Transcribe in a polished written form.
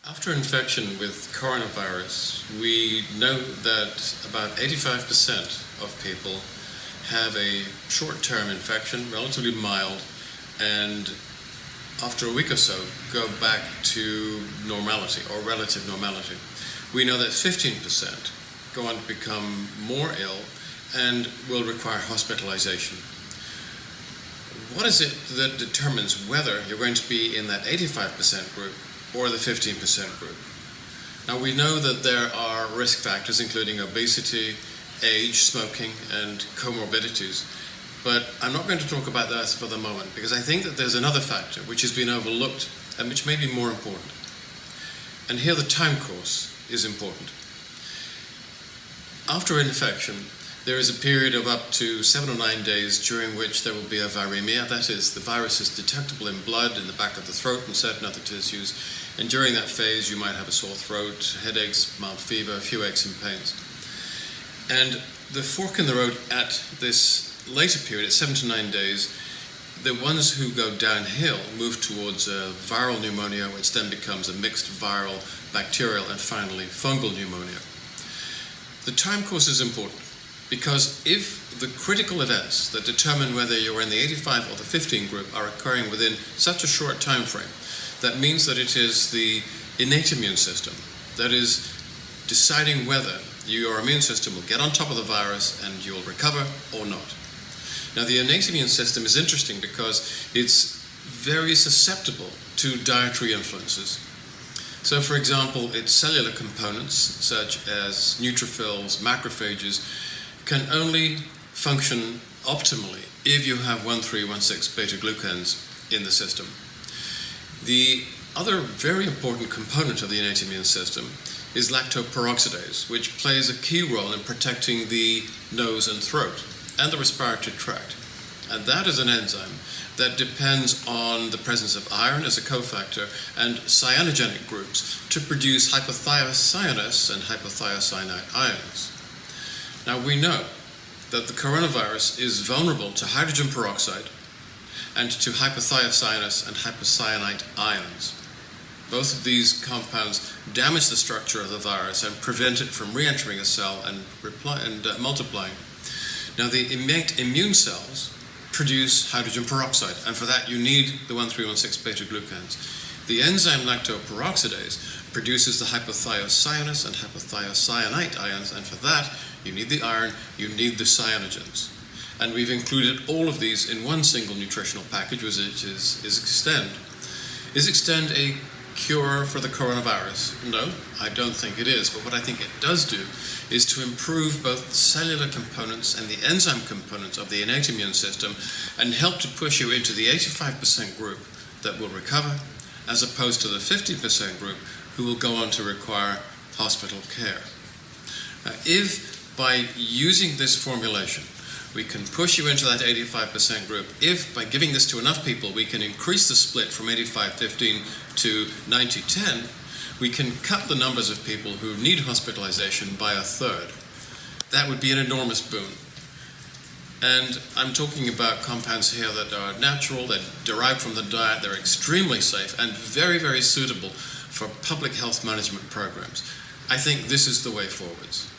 After infection with coronavirus, we know that about 85% of people have a short-term infection, relatively mild, and after a week or so go back to normality or relative normality. We know that 15% go on to become more ill and will require hospitalization. What is it that determines whether you're going to be in that 85% group or the 15% group? Now, we know that there are risk factors including obesity, age, smoking, and comorbidities, but I'm not going to talk about that for the moment because I think that there's another factor which has been overlooked and which may be more important. And here the time course is important. After infection, there is a period of up to 7 or 9 days during which there will be a viremia, that is, the virus is detectable in blood, in the back of the throat and certain other tissues, and during that phase you might have a sore throat, headaches, mild fever, a few aches and pains. And the fork in the road at this later period, at 7 to 9 days, the ones who go downhill move towards a viral pneumonia, which then becomes a mixed viral, bacterial, and finally fungal pneumonia. The time course is important because if the critical events that determine whether you're in the 85 or the 15 group are occurring within such a short time frame, that means that it is the innate immune system that is deciding whether your immune system will get on top of the virus and you'll recover or not. Now, the innate immune system is interesting because it's very susceptible to dietary influences. So, for example, its cellular components, such as neutrophils, macrophages, can only function optimally if you have 1,3,1,6 beta-glucans in the system. The other very important component of the innate immune system is lactoperoxidase, which plays a key role in protecting the nose and throat and the respiratory tract. And that is an enzyme that depends on the presence of iron as a cofactor and cyanogenic groups to produce hypothiocyanous and hypothiocyanate ions. Now, we know that the coronavirus is vulnerable to hydrogen peroxide and to hypothiocyanous and hypocyanate ions. Both of these compounds damage the structure of the virus and prevent it from re-entering a cell and multiplying. Now, the innate immune cells produce hydrogen peroxide, and for that you need the 1,3,1,6 beta-glucans. The enzyme lactoperoxidase produces the hypothiocyanous and hypothiocyanate ions, and for that you need the iron, you need the cyanogens. And we've included all of these in one single nutritional package, which is Extend. Is Extend a cure for the coronavirus? No, I don't think it is, but what I think it does do is to improve both the cellular components and the enzyme components of the innate immune system and help to push you into the 85% group that will recover, as opposed to the 50% group who will go on to require hospital care. Now, if by using this formulation we can push you into that 85% group, if by giving this to enough people we can increase the split from 85-15 to 90-10, we can cut the numbers of people who need hospitalization by a third. That would be an enormous boon. And I'm talking about compounds here that are natural, that derive from the diet, they're extremely safe and very, very suitable for public health management programs. I think this is the way forwards.